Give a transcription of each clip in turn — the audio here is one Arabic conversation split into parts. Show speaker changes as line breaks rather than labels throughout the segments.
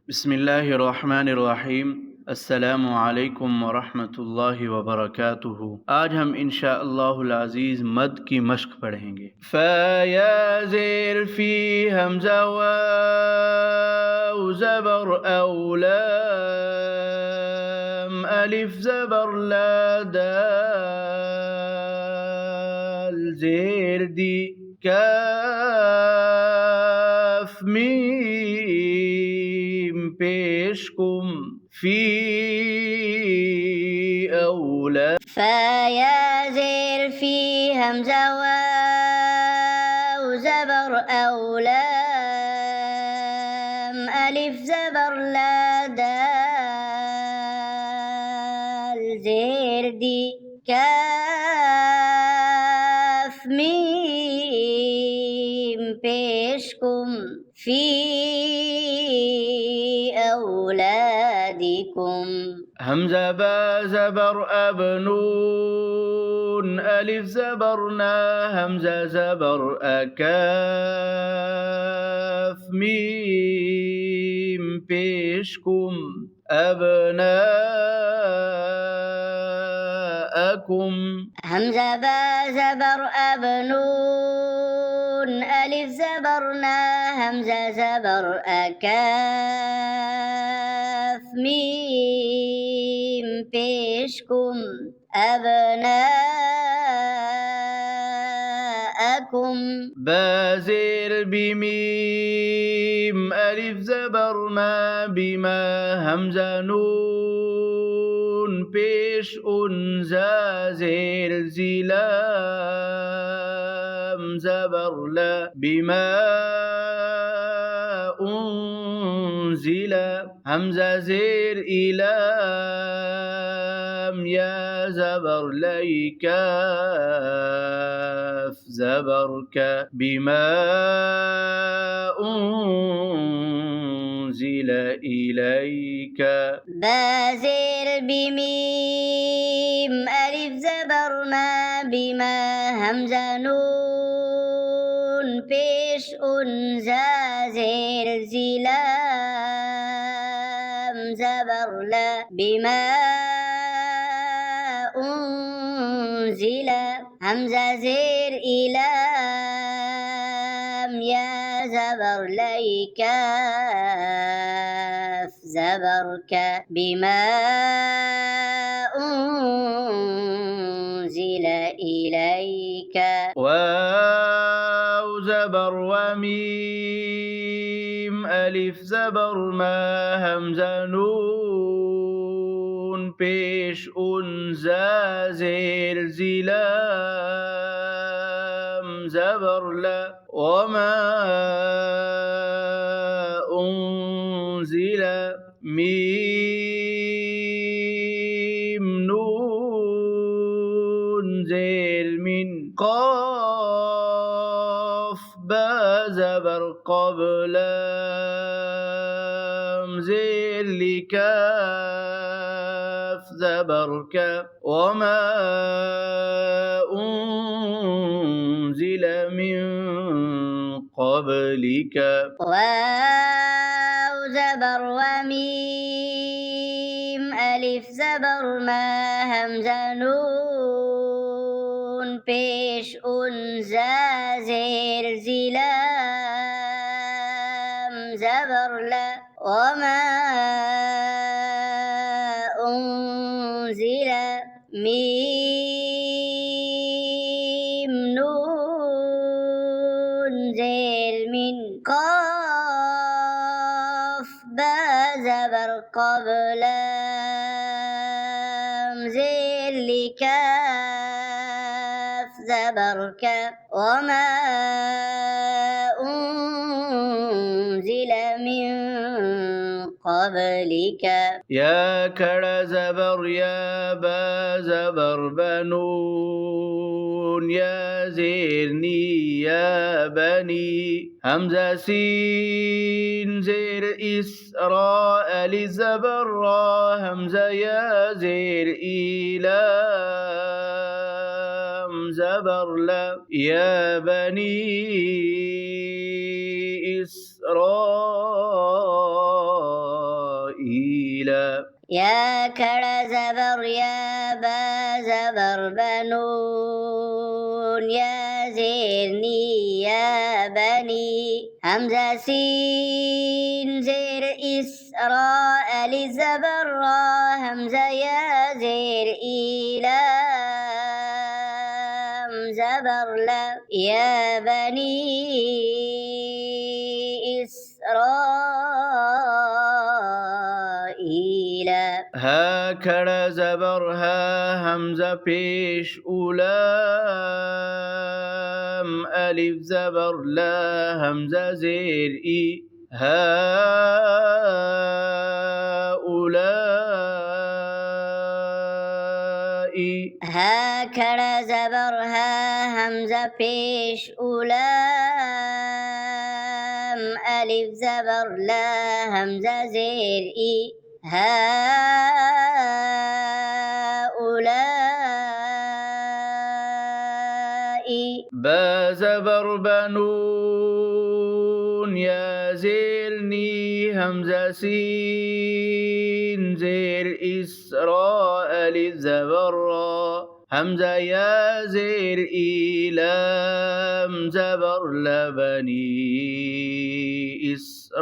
बिस्मिल्लाहिर्रहमानिर्रहीम। अस्सलामु अलैकुम वरहमतुल्लाहि वबरकातुहू। आज हम इंशाअल्लाहुल अज़ीज़ मद की मश्क पढ़ेंगे। फ़ या ज़ेर फ़ी हमज़ा वाव ज़बर औ लाम अलिफ ज़बर ला दाल ज़ेर दी काफ मीम पेश कुम फी औला
فيا زير في همزة واو زبر أولام ألف زبر لا دال زير دي كاف ميم بيشكم في أولادكم
همزة با زبر أب نون ألف زبرنا همزة زبر أكاف ميم بيشكم أبناءكم
همزة با زبر أب نون ألف زبرنا همزة زبر أكاف ميم بيشكم أبناءكم
بازر بميم ألف زبر ما بما همزة نون پیش أنزا زير زلام زبر لا بما أنزل همزة زير إلام يا زبر ليكاف زبرك بما أنزل إليك
بازر بميم ألف زبر ما بما همزة نون پیش أنزا زير زلام زبر لا بما أنزل همزة زير إلام يا زبر ليكاف زبرك بما أنزل إليك
واو زبر وميم ألف زبر ما همزة نون پیش أنزا زير زلام زبر لا وما أنزل ميم نون زير من قاف با زبر قبل زير لكاف زبرك وما أنزل من قبلك
واو زبر وميم ألف زبر ما همزة نون پیش أنزا زير زلام زبر لا وما أنزل ميم نون زير من قاف با زبر قبل زير لكاف زبرك وما أنزل من قبلك
يا كڑ زبر يا با زبر بنون يا زيرني يا بني همزة سين زير إسراء لزبر را همزة يا زير إيلام زبر لا يا بني إسرائيل إسرائيل.
يا كڑ زبر يا با زبر بنون يا زيرني يا بني همزة سين زير إسراء زبر را همزة يا زير إيلام زبر لا يا بني إسرائيل.
ها کڑ زبر ها همزه پیش اولام الف زبر لا همزه زیر ای هؤلاء.
ها کڑ زبر ها همزه پیش اولام الف زبر لا همزه زیر ای هؤلاء.
با زبر بنون یا زیرنی همزه سین زیر اسراء الف زبر را همزه یا زیر ایلام زبر لبنی إسرائيل.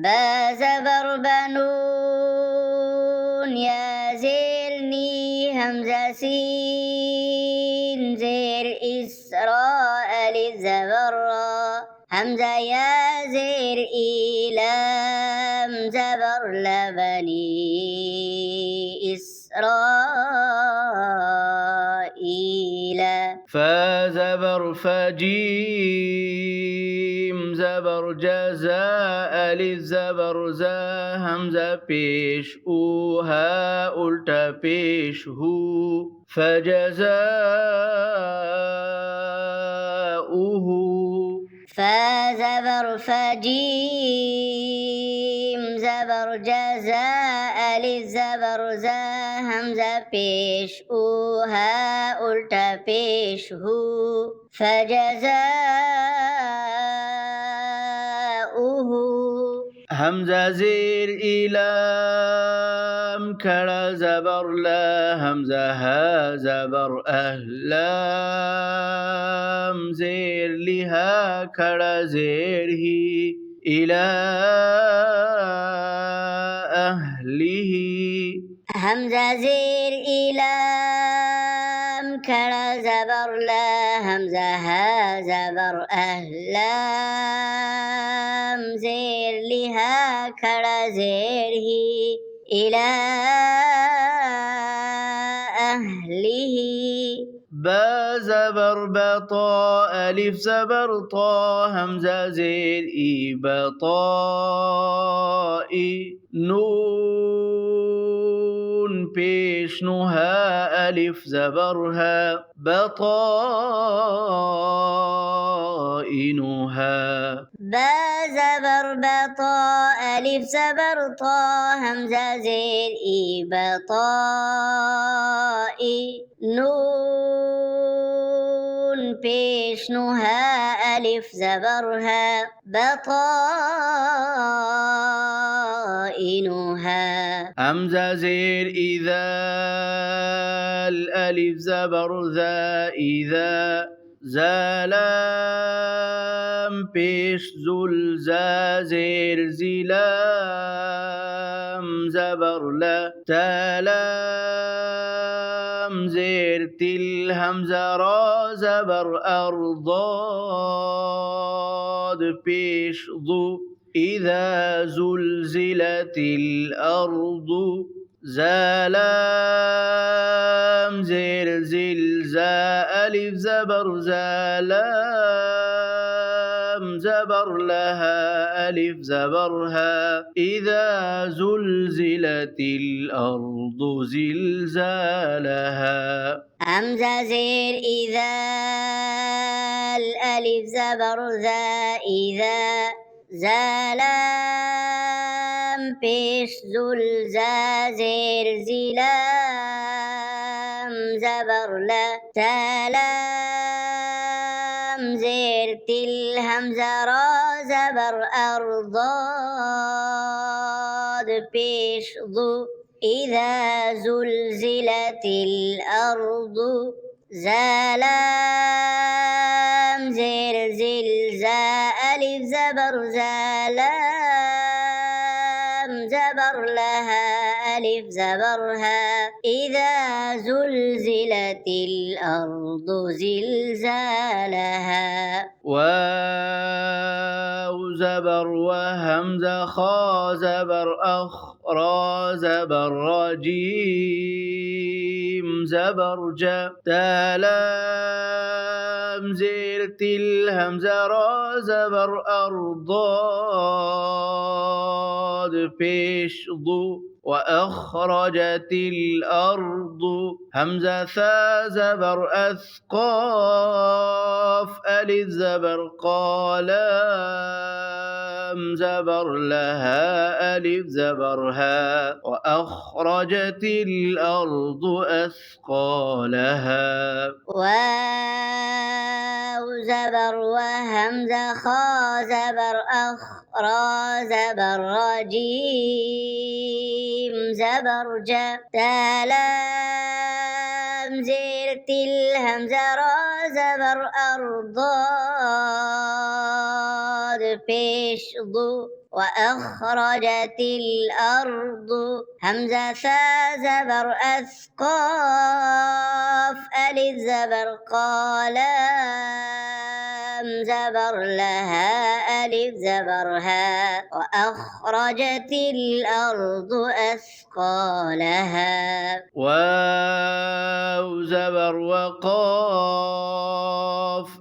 با زبر بنون يا زيرني همزة سين زير إسراء زبر را همزة يا زير إيلام زبر لبني إسرائيل.
فا زبر فجيم زبر جزاء الف زبر زا همزه پیش او ها الٹا پیش هو فجزاؤه.
فا زبر فجيم زبر جزاء الف زبر زا همزه پیش او ها الٹا پیش هو فجزاؤه.
همزه زیر ایلام کڑا زبر لا همزه ها زبر اهلام زیر لها کڑا زیر هی الى اهله.
همزة زير إلام كڑا زبر لا همزة ها زبر أهلام زير لها كڑا زير هي إلى أهله.
با زبر بطا الف زبر طا همزه زیر ای بطائی. نون پیش نوها الف زبرها بطائنها.
با زبر بطا ألف زبر طا همزة زير إي بطائي. نون پیش نوها ألف زبرها بطائنها.
همزة زير إذا الألف زبر ذا إذا زلام پیش زل زا زیر زلام زبر لا تلام زیر تل همزه را زبر ارضاد پیش ضو إذا زلزلت الأرض زلام زير زلزال ألف زبر زلام زبر لها ألف زبرها إذا زلزلت الأرض زلزالها.
همزة زير إذا الألف زبر ذا إذا زلام پیش زل زا زیر زلام زبر لا تلام زير تل همزة را زبر أرضاد پیش ضو إذا زلزلت الأرض زلام زير زلزا ألف زبر زلام زبر لها ألف زبرها إذا زلزلت الأرض زلزالها
واو زبر وهمزة خا زبر أخ را زبر رجيم زبر جا تلام زير تل همزة را زبر أرضاد پیش ضو وأخرجت الأرض همزة ثا زبر أثقاف ألف زبر قالام زبر لها ألف زبرها وأخرجت الأرض أثقالها
واو زبر وهمزة خا زبر أخ را زبر رجيم زبر جا تلام زير تل همزة را زبر أرضاد پیش ضو وأخرجت الأرض همزة ثا زبر أثقاف ألف زبر قالام زبر لها ألف زبرها وأخرجت الأرض أثقالها
واو زبر وقاف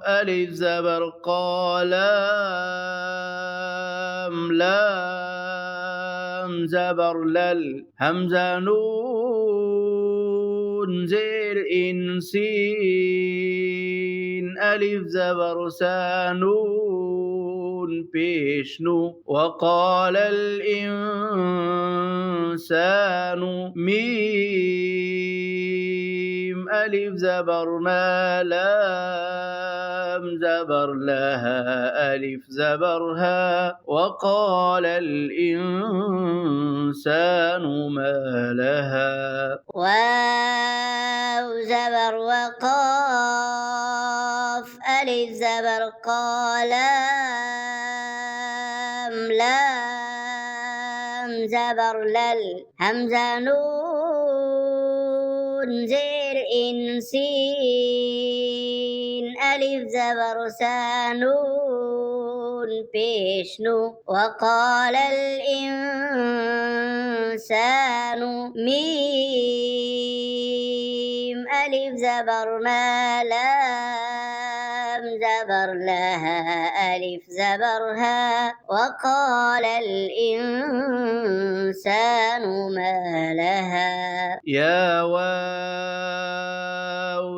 ألف زبر قالام لام زبر لل همزة نون زير إنسين ألف زبر سانون پیش نو وقال الإنسان ميم ألف زبر ما لام زبر لها ألف زبرها وقال الإنسان ما لها
واو زبر وقاف ألف زبر قالام لام زبر لل همزة نون زير إنسين ألف زبر سانون پیش نو وقال الإنسان ميم ألف زبر ما لام زبر لها ألف زبرها وقال الإنسان ما لها
يا واو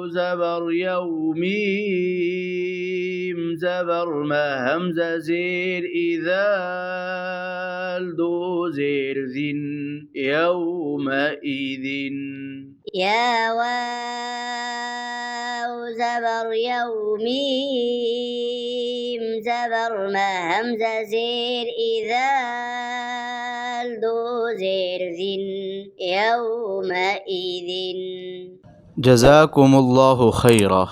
زبر يوميم زبر ما همزة زير إذا الدو زير ذن يومئذ
يا واو زبر يوميم زبر ما همزة زير إذا الدو زير ذن يومئذ
جزاكم الله خيرا.